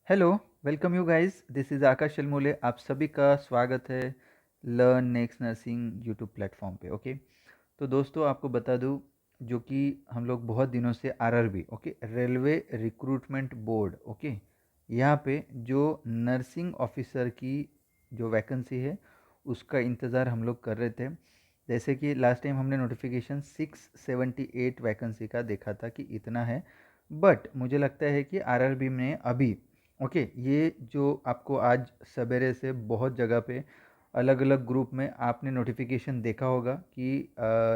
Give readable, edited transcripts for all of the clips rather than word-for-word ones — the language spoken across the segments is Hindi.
Hello, welcome you guys. This is Akash Shalmole. आप सभी का स्वागत है learn next nursing YouTube platform पे। ओके, तो दोस्तों आपको बता दूं जो कि हम लोग बहुत दिनों से RRB okay railway recruitment board okay यहाँ पे जो नर्सिंग ऑफिसर की जो वैकेंसी है उसका इंतज़ार हम लोग कर रहे थे। जैसे कि लास्ट टाइम हमने नोटिफिकेशन 678 वैकेंसी का देखा था कि इतना है, बट मुझे लगता है कि आरआरबी में अभी ओके ये जो आपको आज सवेरे से बहुत जगह पे अलग अलग ग्रुप में आपने नोटिफिकेशन देखा होगा कि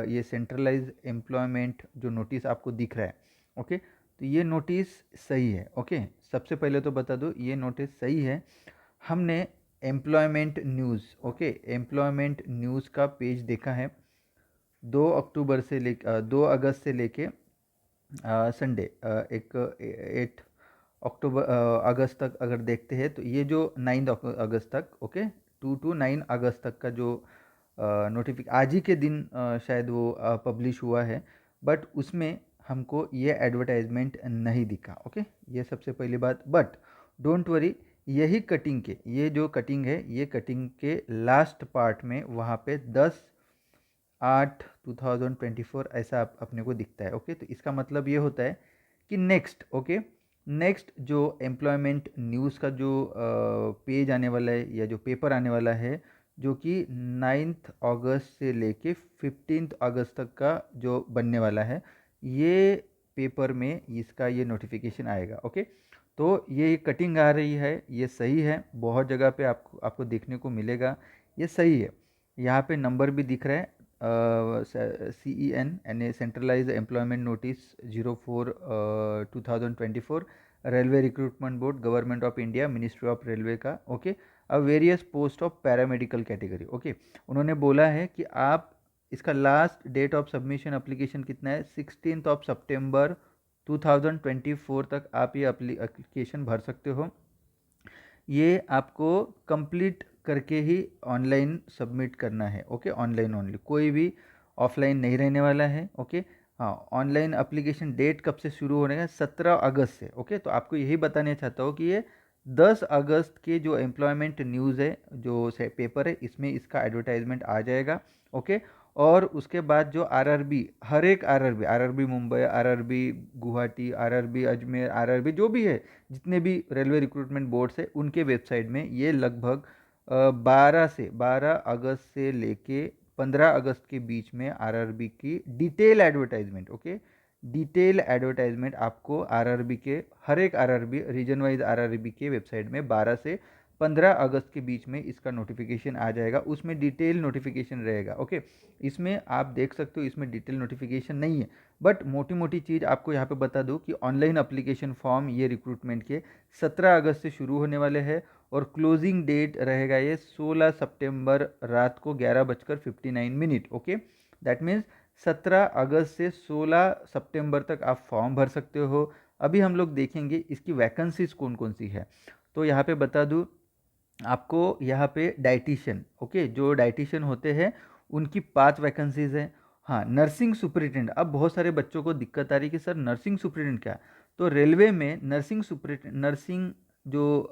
ये सेंट्रलाइज एम्प्लॉयमेंट जो नोटिस आपको दिख रहा है ओके, तो ये नोटिस सही है। ओके, सबसे पहले तो बता दो ये नोटिस सही है। हमने employment news okay employment news का पेज देखा है। 2 अक्टूबर से ले 2 अगस्त से लेके संडे एक 8 अगस्त तक अगर देखते हैं तो ये जो 9 अगस्त तक ओके 2 to 9 अगस्त तक का जो नोटिफिक आज ही के दिन शायद वो पब्लिश हुआ है, बट उसमें हमको ये एडवर्टाइजमेंट नहीं दिखा। ओके, ये सबसे पहली बात। बट डोंट वरी, यही कटिंग के ये जो कटिंग है ये कटिंग के लास्ट पार्ट में वहाँ पे 10/8/2024 ऐसा अपने को दिखता है। ओके, तो इसका मतलब ये होता है कि नेक्स्ट ओके नेक्स्ट जो एम्प्लॉयमेंट न्यूज़ का जो पेज आने वाला है या जो पेपर आने वाला है जो कि 9 अगस्त से लेके 15 अगस्त तक का जो बनने वाला है, ये पेपर में इसका ये नोटिफिकेशन आएगा। ओके, तो ये कटिंग आ रही है, ये सही है। बहुत जगह पे आपको आपको देखने को मिलेगा, ये सही है। यहाँ पे नंबर भी दिख रहा है CEN यानी centralised employment notice 04/2024 railway recruitment board government of India ministry of railway का। ओके, अब various post of paramedical category. Okay, उन्होंने बोला है कि आप इसका last date of submission application कितना है 16 सितंबर 2024 तक आप ये एप्लीकेशन भर सकते हो। ये आपको कंप्लीट करके ही ऑनलाइन सबमिट करना है। ओके, ऑनलाइन ओनली, कोई भी ऑफलाइन नहीं रहने वाला है। ओके, हाँ, ऑनलाइन एप्लीकेशन डेट कब से शुरू होने का 17 अगस्त से। ओके, तो आपको यही बताना चाहता हूँ कि ये 10 अगस्त के जो एम्प्लॉयमेंट न्यूज़ है जो से पेपर है इसमें इसका एडवर्टाइजमेंट आ जाएगा। ओके, और उसके बाद जो आरआरबी, हर एक RRB, RRB Mumbai, RRB Guwahati, RRB Ajmer, RRB जो भी है, जितने भी रेलवे रिक्रूटमेंट बोर्ड्स है उनके वेबसाइट में ये लगभग 12 अगस्त से लेके 15 अगस्त के बीच में आरआरबी की detail advertisement okay detail advertisement आपको आरआरबी के हर एक आरआरबी रीजन वाइज आरआरबी के वेबसाइट में 12 से 15 अगस्त के बीच में इसका नोटिफिकेशन आ जाएगा। उसमें डिटेल नोटिफिकेशन रहेगा। ओके, इसमें आप देख सकते हो इसमें डिटेल नोटिफिकेशन नहीं है, बट मोटी मोटी चीज़ आपको यहाँ पे बता दूँ कि ऑनलाइन अप्लीकेशन फॉर्म ये रिक्रूटमेंट के 17 अगस्त से शुरू होने वाले हैं और क्लोजिंग डेट रहेगा ये 16 सितंबर रात को 11:59। ओके, दैट मीन्स 17 अगस्त से 16 सितंबर तक आप फॉर्म भर सकते हो। अभी हम लोग देखेंगे इसकी वैकेंसीज कौन कौन सी है। तो यहाँ पे बता दूँ आपको, यहाँ पे डाइटिशियन ओके जो डाइटिशियन होते हैं उनकी 5 वैकेंसीज हैं। हाँ, नर्सिंग सुपरिटेंडेंट, अब बहुत सारे बच्चों को दिक्कत आ रही है कि सर नर्सिंग सुपरिटेंडेंट क्या, तो रेलवे में नर्सिंग सुपरिटेंडेंट, नर्सिंग जो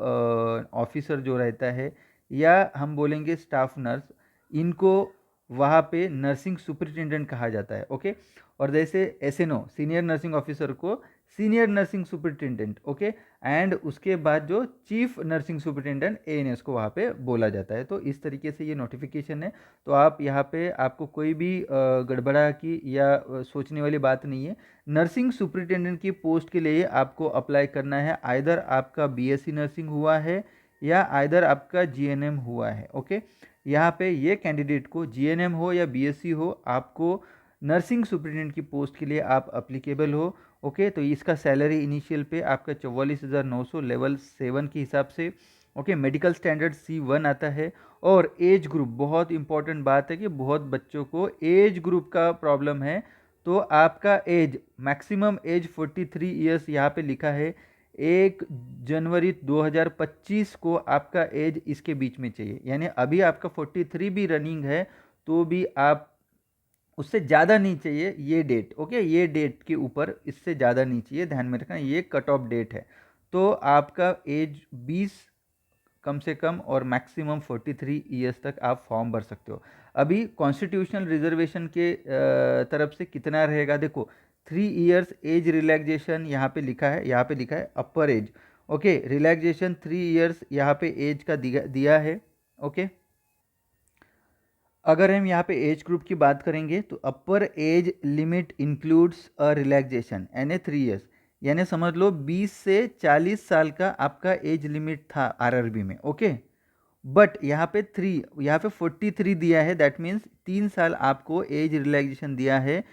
ऑफिसर जो रहता है या हम बोलेंगे स्टाफ नर्स, इनको वहाँ पे नर्सिंग सुपरिटेंडेंट कहा जाता है। ओके, और जैसे एसएनओ सीनियर नर्सिंग ऑफिसर को senior nursing superintendent okay, and उसके बाद जो चीफ नर्सिंग सुपरिटेंडेंट एएनएस को वहाँ पे बोला जाता है। तो इस तरीके से ये नोटिफिकेशन है। तो आप यहाँ पे आपको कोई भी गड़बड़ा की या सोचने वाली बात नहीं है। नर्सिंग सुपरिटेंडेंट की पोस्ट के लिए आपको अप्लाई करना है, आइदर आपका बीएससी नर्सिंग हुआ है या आइदर आपका जीएनएम हुआ है। ओके, यहाँ पे ये कैंडिडेट को जीएनएम हो या बीएससी हो, आपको नर्सिंग सुपरिटेंडेंट की पोस्ट के लिए आप अप्लीकेबल हो। ओके, तो इसका सैलरी इनिशियल पे आपका 44,900 लेवल 7 के हिसाब से। ओके, मेडिकल स्टैंडर्ड C1 आता है। और एज ग्रुप, बहुत इंपॉर्टेंट बात है कि बहुत बच्चों को एज ग्रुप का प्रॉब्लम है, तो आपका एज मैक्सिमम एज 43 ईयर्स यहाँ पे लिखा है। 1 जनवरी 2025 को आपका एज इसके बीच में चाहिए, यानी अभी आपका 43 भी रनिंग है तो भी आप उससे ज़्यादा नहीं चाहिए ये डेट। ओके, ये डेट के ऊपर इससे ज़्यादा नहीं चाहिए, ध्यान में रखना ये कट ऑफ डेट है। तो आपका एज 20 कम से कम और मैक्सिमम 43 ईयर्स तक आप फॉर्म भर सकते हो। अभी कॉन्स्टिट्यूशनल रिजर्वेशन के तरफ से कितना रहेगा, देखो 3 ईयर्स एज रिलैक्सेशन यहाँ पे लिखा है, यहाँ पे लिखा है अपर एज। ओके, रिलैक्सेशन 3 ईयर्स यहाँ पे एज का दिया है। ओके, अगर हम यहाँ पे एज ग्रुप की बात करेंगे तो अपर age limit includes a relaxation यानी 3 ईयर्स, यानी समझ लो 20 से 40 साल का आपका एज लिमिट था आरआरबी में। ओके, बट यहाँ पे 43 दिया है, दैट मीन्स 3 साल आपको एज रिलैक्सेशन दिया है,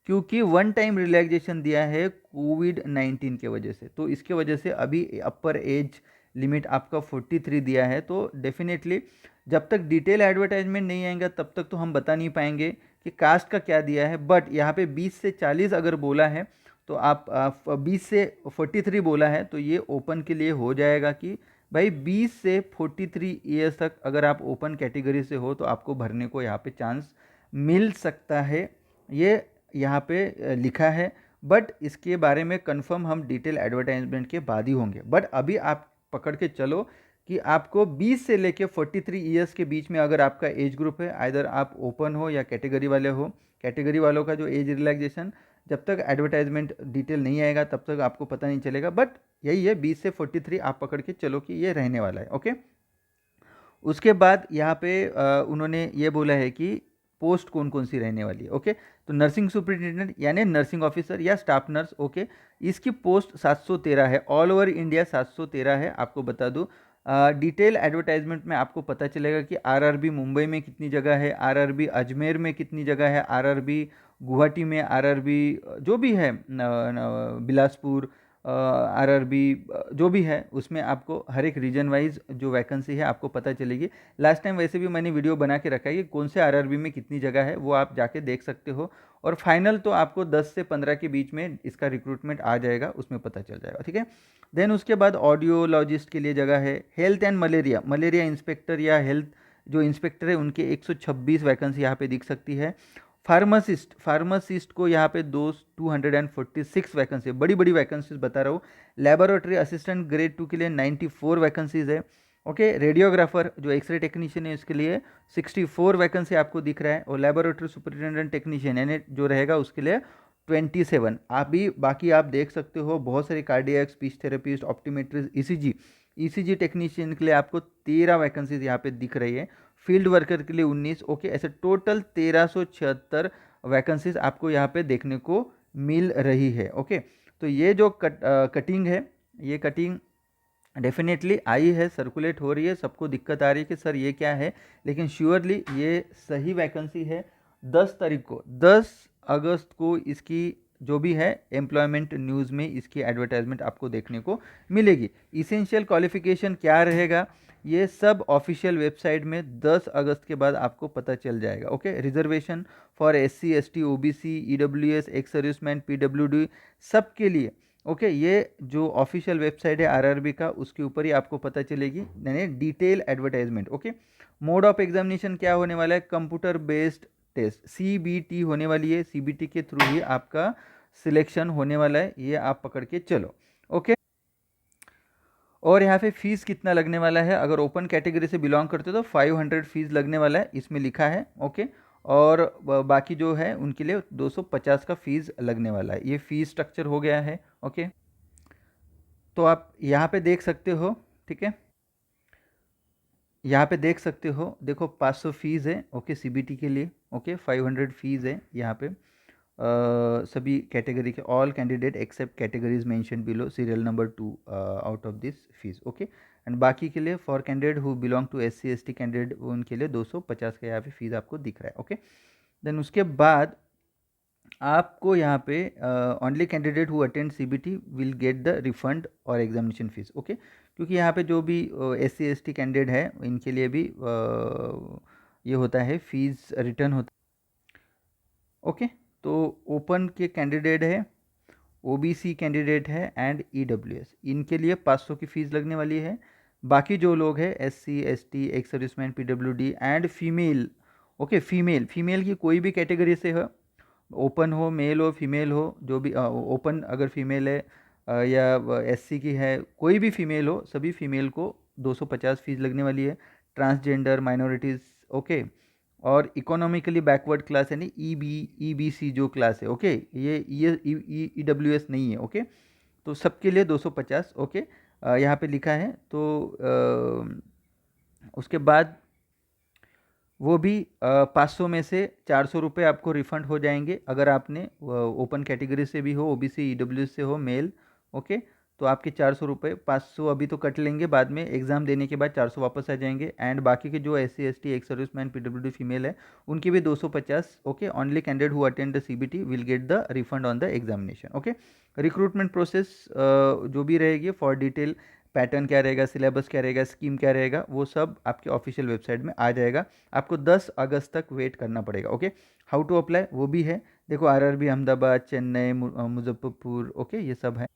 क्योंकि वन टाइम रिलैक्सेशन दिया है कोविड-19 के वजह से। तो इसके वजह से अभी अपर एज लिमिट आपका 43 दिया है। तो डेफिनेटली जब तक डिटेल एडवर्टाइजमेंट नहीं आएगा तब तक तो हम बता नहीं पाएंगे कि कास्ट का क्या दिया है। बट यहाँ पे 20 से 40 अगर बोला है तो आप 20 से 43 बोला है तो ये ओपन के लिए हो जाएगा कि भाई 20 से 43 ईयर्स तक अगर आप ओपन कैटेगरी से हो तो आपको भरने को यहाँ पे चांस मिल सकता है। ये यहाँ पे लिखा है, बट इसके बारे में कंफर्म हम डिटेल एडवर्टाइजमेंट के बाद ही होंगे। बट अभी आप पकड़ के चलो कि आपको 20 से लेके 43 ईयर्स के बीच में अगर आपका एज ग्रुप है, आइदर आप ओपन हो या कैटेगरी वाले हो, कैटेगरी वालों का जो एज रिलैक्सेशन जब तक एडवर्टाइजमेंट डिटेल नहीं आएगा तब तक आपको पता नहीं चलेगा। बट यही है 20 से 43 आप पकड़ के चलो कि ये रहने वाला है। ओके, उसके बाद यहाँ पे उन्होंने ये बोला है कि पोस्ट कौन कौन सी रहने वाली है। ओके, तो नर्सिंग सुपरिटेंडेंट यानी नर्सिंग ऑफिसर या स्टाफ नर्स। ओके, इसकी पोस्ट 713 है, ऑल ओवर इंडिया 713 है। आपको बता दूँ डिटेल एडवर्टाइजमेंट में आपको पता चलेगा कि आरआरबी मुंबई में कितनी जगह है, आरआरबी अजमेर में कितनी जगह है, आरआरबी गुवाहाटी में, आरआरबी जो भी है बिलासपुर, आरआरबी जो भी है उसमें आपको हर एक रीजन वाइज जो वैकेंसी है आपको पता चलेगी। लास्ट टाइम वैसे भी मैंने वीडियो बना के रखा है कि कौन से आरआरबी में कितनी जगह है, वो आप जाके देख सकते हो। और फाइनल तो आपको 10 से 15 के बीच में इसका रिक्रूटमेंट आ जाएगा, उसमें पता चल जाएगा। ठीक है, देन उसके बाद ऑडियोलॉजिस्ट के लिए जगह है, health and malaria, malaria inspector या हेल्थ जो इंस्पेक्टर है उनके 126 वैकेंसी यहाँ पे दिख सकती है। फार्मासिस्ट, फार्मासिस्ट को यहाँ पे 246 वैकेंसी, बड़ी बड़ी वैकेंसीज बता रहा हूँ। लेबोरेटरी असिस्टेंट ग्रेड 2 के लिए 94 वैकेंसीज है। ओके, रेडियोग्राफर जो एक्सरे टेक्नीशियन है उसके लिए 64 वैकेंसी आपको दिख रहा है, और लेबोरेटरी सुपरिटेंडेंट टेक्नीशियन यानी जो रहेगा उसके लिए 27। आप भी बाकी आप देख सकते हो बहुत सारी cardiac, speech therapist, optometrist, ECG technician के लिए आपको 13 वैकेंसीज यहाँ पे दिख रही है, फील्ड वर्कर के लिए 19। ओके, ऐसे टोटल 1376 वैकेंसीज आपको यहाँ पे देखने को मिल रही है। ओके, तो ये जो कटिंग है, ये कटिंग डेफिनेटली आई है, सर्कुलेट हो रही है, सबको दिक्कत आ रही है कि सर ये क्या है, लेकिन श्योरली ये सही वैकेंसी है। 10 तारीख को, 10 अगस्त को इसकी जो भी है एम्प्लॉयमेंट न्यूज़ में इसकी एडवर्टाइजमेंट आपको देखने को मिलेगी। इसेंशियल क्वालिफिकेशन क्या रहेगा ये सब ऑफिशियल वेबसाइट में 10 अगस्त के बाद आपको पता चल जाएगा। Okay, reservation for SC ST OBC EWS ex serviceman PWD सब के लिए। ओके, ये जो ऑफिशियल वेबसाइट है आरआरबी का उसके ऊपर ही आपको पता चलेगी, यानी detail advertisement. Okay, mode of examination क्या होने वाला है, कंप्यूटर बेस्ड टेस्ट CBT होने वाली है, CBT के थ्रू ही आपका सिलेक्शन होने वाला है, ये आप पकड़ के चलो। ओके, और यहाँ पे फीस कितना लगने वाला है, अगर ओपन कैटेगरी से बिलोंग करते हो तो 500 फीस लगने वाला है, इसमें लिखा है। ओके, और बाकी जो है उनके लिए 250 का फीस लगने वाला है, ये फीस स्ट्रक्चर हो गया है। ओके, तो आप यहाँ पे देख सकते हो। ठीक है, यहाँ पे देख सकते हो, देखो 500 फीस है। ओके, CBT के लिए। ओके, 500 फीस है यहाँ पे सभी कैटेगरी के, all candidate except categories mention below serial number 2 out of this fees. Okay, and बाकी के लिए for candidate who belong to SC ST candidate उनके लिए 250 का यहाँ पे फीस आपको दिख रहा है। ओके, देन उसके बाद आपको यहाँ पे only candidate who attend CBT will get the refund और एग्जामिनेशन फीस। ओके, क्योंकि यहाँ पे जो भी SC ST कैंडिडेट है इनके लिए भी ये होता है फीस रिटर्न होता है। ओके, तो ओपन के कैंडिडेट है, OBC कैंडिडेट है एंड EWS, इनके लिए 500 की फीस लगने वाली है। बाकी जो लोग हैं SC ST ex serviceman PWD and female. Okay, female की कोई भी कैटेगरी से हो, ओपन हो, मेल हो, फीमेल हो, जो भी ओपन अगर फीमेल है या एससी की है, कोई भी फीमेल हो, सभी फीमेल को 250 फीस लगने वाली है। ट्रांसजेंडर माइनॉरिटीज़, ओके, और इकोनॉमिकली बैकवर्ड क्लास यानी ईबीसी जो क्लास है, ओके, ये ईडब्ल्यूएस नहीं है, ओके, तो सबके लिए 250, ओके, यहाँ पे लिखा है। तो उसके बाद वो भी 500 में से 400 रुपये आपको रिफंड हो जाएंगे अगर आपने ओपन कैटेगरी से भी हो, ओबीसी ईडब्ल्यू से हो, मेल, ओके, तो आपके 400 रुपये, 500 अभी तो कट लेंगे, बाद में एग्ज़ाम देने के बाद 400 वापस आ जाएंगे। एंड बाकी के जो SC ST ex serviceman PWD female है उनके भी 250, okay, only candidate who attend the CBT will get the refund on the examination, okay. Recruitment process जो भी रहेगी, फॉर डिटेल पैटर्न क्या रहेगा, सिलेबस क्या रहेगा, स्कीम क्या रहेगा, वो सब आपके ऑफिशियल वेबसाइट में आ जाएगा। आपको 10 अगस्त तक वेट करना पड़ेगा, ओके। हाउ टू अप्लाई वो भी है, देखो आरआरबी अहमदाबाद, चेन्नई, मुजफ्फरपुर, ओके, ये सब है।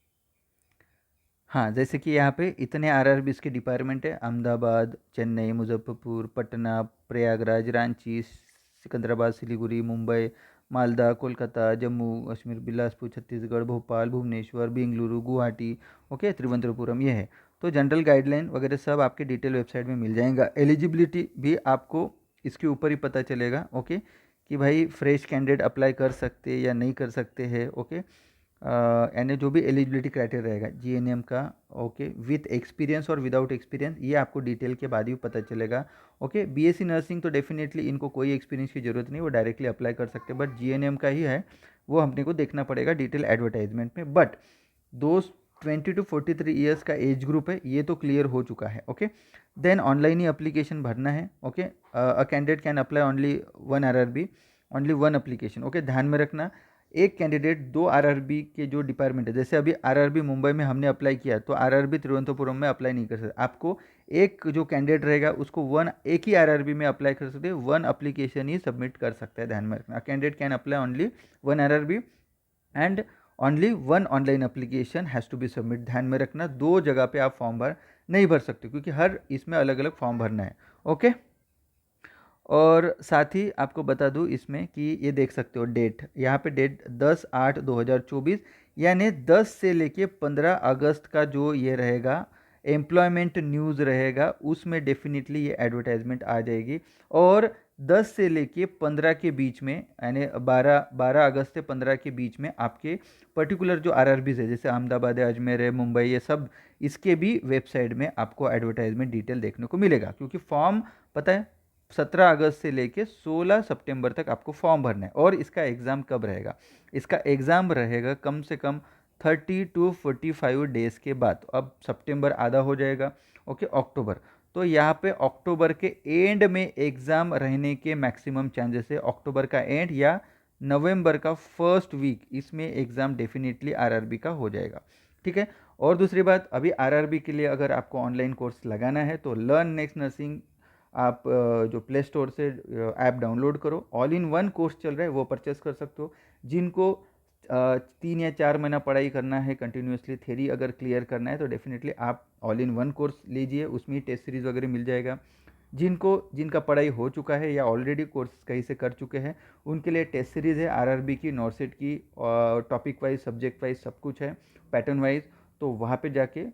हाँ, जैसे कि यहाँ पे इतने आरआरबी के डिपार्टमेंट है, अहमदाबाद, चेन्नई, मुजफ्फरपुर, पटना, प्रयागराज, रांची, सिकंदराबाद, सिलीगुड़ी, मुंबई, मालदा, कोलकाता, जम्मू कश्मीर, बिलासपुर, छत्तीसगढ़, भोपाल, भुवनेश्वर, बेंगलुरु, गुवाहाटी, ओके, त्रिवेंद्रपुरम, ये है। तो जनरल गाइडलाइन वगैरह सब आपके डिटेल वेबसाइट में मिल जाएगा। एलिजिबिलिटी भी आपको इसके ऊपर ही पता चलेगा, ओके, कि भाई फ्रेश कैंडिडेट अप्लाई कर सकते या नहीं कर सकते हैं, ओके। यानी जो भी एलिजिबिलिटी क्राइटेरिया रहेगा जीएनएम का, ओके, विथ एक्सपीरियंस और विदाउट एक्सपीरियंस, ये आपको डिटेल के बाद ही पता चलेगा, ओके। बीएससी नर्सिंग तो डेफिनेटली इनको कोई एक्सपीरियंस की ज़रूरत नहीं, वो डायरेक्टली अप्लाई कर सकते हैं, बट जीएनएम का ही है, वो हमने को देखना पड़ेगा डिटेल एडवर्टाइजमेंट में। बट दो 20 to 43 ईयर्स का एज ग्रुप है, ये तो क्लियर हो चुका है, ओके। देन ऑनलाइन ही अप्लीकेशन भरना है, okay. A candidate can apply only one RRB, only one application, okay, ध्यान में रखना। एक कैंडिडेट दो आरआरबी के जो डिपार्टमेंट है, जैसे अभी आरआरबी मुंबई में हमने अप्लाई किया, तो आरआरबी तिरुवनंतपुरम में अप्लाई नहीं कर सकते। आपको एक जो कैंडिडेट रहेगा उसको एक ही आरआरबी में अप्लाई कर सकते हैं, वन अप्लीकेशन ही सबमिट कर सकता है, ध्यान में रखना। Candidate can apply only one RRB and only one online application has to be submit. ध्यान में रखना, दो जगह पे आप फॉर्म नहीं भर सकते, क्योंकि हर इसमें अलग अलग फॉर्म भरना है, ओके। और साथ ही आपको बता दूं इसमें कि ये देख सकते हो डेट, यहाँ पे डेट 10/8/2024, यानी 10 से लेके 15 अगस्त का जो ये रहेगा एम्प्लॉयमेंट न्यूज़ रहेगा, उसमें डेफिनेटली ये एडवर्टाइजमेंट आ जाएगी। और 10 से लेके 15 के बीच में, यानी 12 अगस्त से 15 के बीच में आपके पर्टिकुलर जो आरआरबीज है, जैसे अहमदाबाद है, अजमेर है, मुंबई, ये सब, इसके भी वेबसाइट में आपको एडवर्टाइजमेंट डिटेल देखने को मिलेगा। क्योंकि फॉर्म पता है 17 अगस्त से लेके 16 सितंबर तक आपको फॉर्म भरना है। और इसका एग्ज़ाम कब रहेगा? इसका एग्ज़ाम रहेगा कम से कम 30 to 45 डेज़ के बाद। अब सितंबर आधा हो जाएगा, ओके, अक्टूबर, तो यहाँ पे अक्टूबर के एंड में एग्ज़ाम रहने के मैक्सिमम चांसेस है। अक्टूबर का एंड या नवंबर का फर्स्ट वीक, इसमें एग्ज़ाम डेफिनेटली आरआरबी का हो जाएगा, ठीक है। और दूसरी बात, अभी आरआरबी के लिए अगर आपको ऑनलाइन कोर्स लगाना है तो लर्न नेक्स्ट नर्सिंग, आप जो प्ले स्टोर से ऐप डाउनलोड करो, ऑल इन वन कोर्स चल रहा है, वो परचेस कर सकते हो। जिनको 3 या 4 महीना पढ़ाई करना है कंटिन्यूसली, थ्योरी अगर क्लियर करना है, तो डेफिनेटली आप ऑल इन वन कोर्स लीजिए, उसमें ही टेस्ट सीरीज़ वगैरह मिल जाएगा। जिनका पढ़ाई हो चुका है या ऑलरेडी कोर्स कहीं से कर चुके हैं, उनके लिए टेस्ट सीरीज़ है आरआरबी की, नॉर्सेट की, टॉपिक वाइज, सब्जेक्ट वाइज सब कुछ है, पैटर्न वाइज। तो वहाँ पे जाके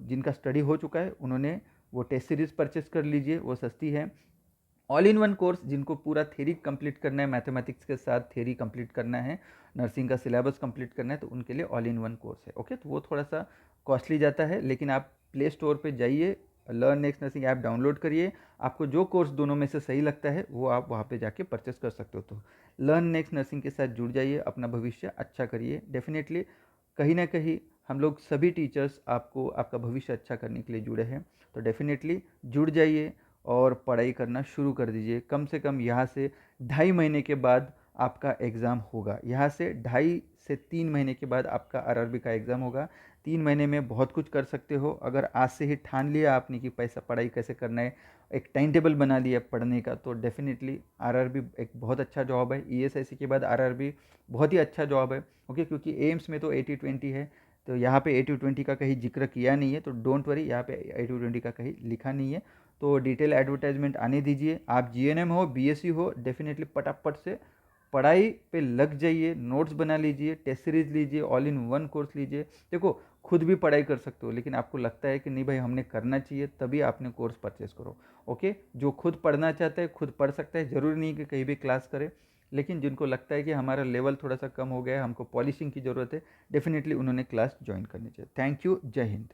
जिनका स्टडी हो चुका है उन्होंने वो टेस्ट सीरीज़ परचेस कर लीजिए, वो सस्ती है। ऑल इन वन कोर्स, जिनको पूरा थ्योरी कंप्लीट करना है, मैथमेटिक्स के साथ थ्योरी कंप्लीट करना है, नर्सिंग का सिलेबस कंप्लीट करना है, तो उनके लिए ऑल इन वन कोर्स है, ओके। तो वो थोड़ा सा कॉस्टली जाता है, लेकिन आप प्ले स्टोर पे जाइए, learn next nursing app download करिए, आपको जो कोर्स दोनों में से सही लगता है वो आप वहाँ पे जाके परचेस कर सकते हो। तो लर्न नेक्स्ट नर्सिंग के साथ जुड़ जाइए, अपना भविष्य अच्छा करिए। डेफिनेटली कहीं ना कहीं हम लोग सभी टीचर्स आपको आपका भविष्य अच्छा करने के लिए जुड़े हैं, तो डेफिनेटली जुड़ जाइए और पढ़ाई करना शुरू कर दीजिए। कम से कम यहाँ से 2.5 महीने के बाद आपका एग्ज़ाम होगा, यहाँ से 2.5 से 3 महीने के बाद आपका आरआरबी का एग्ज़ाम होगा। 3 महीने में बहुत कुछ कर सकते हो, अगर आज से ही ठान लिया आपने कि पैसा पढ़ाई कैसे करना है, एक टाइम टेबल बना लिया पढ़ने का, तो डेफिनेटली आरआरबी एक बहुत अच्छा जॉब है। ईएसआईसी के बाद आरआरबी बहुत ही अच्छा जॉब है, ओके। क्योंकि एम्स में तो 80-20 है, तो यहाँ पे 80-20 का कहीं जिक्र किया नहीं है, तो डोंट वरी, यहाँ पे 80-20 का कहीं लिखा नहीं है। तो डिटेल एडवर्टाइजमेंट आने दीजिए। आप जीएनएम हो, बीएससी हो, डेफिनेटली पटापट से पढ़ाई पे लग जाइए, नोट्स बना लीजिए, टेस्ट सीरीज लीजिए, ऑल इन वन कोर्स लीजिए। देखो खुद भी पढ़ाई कर सकते हो, लेकिन आपको लगता है कि नहीं भाई हमने करना चाहिए, तभी आपने कोर्स परचेस करो। ओके, जो खुद पढ़ना चाहता है खुद पढ़ सकता है, ज़रूरी नहीं कि कहीं भी क्लास करे। लेकिन जिनको लगता है कि हमारा लेवल थोड़ा सा कम हो गया है, हमको पॉलिशिंग की ज़रूरत है, डेफिनेटली उन्होंने क्लास ज्वाइन करनी चाहिए। थैंक यू, जय हिंद।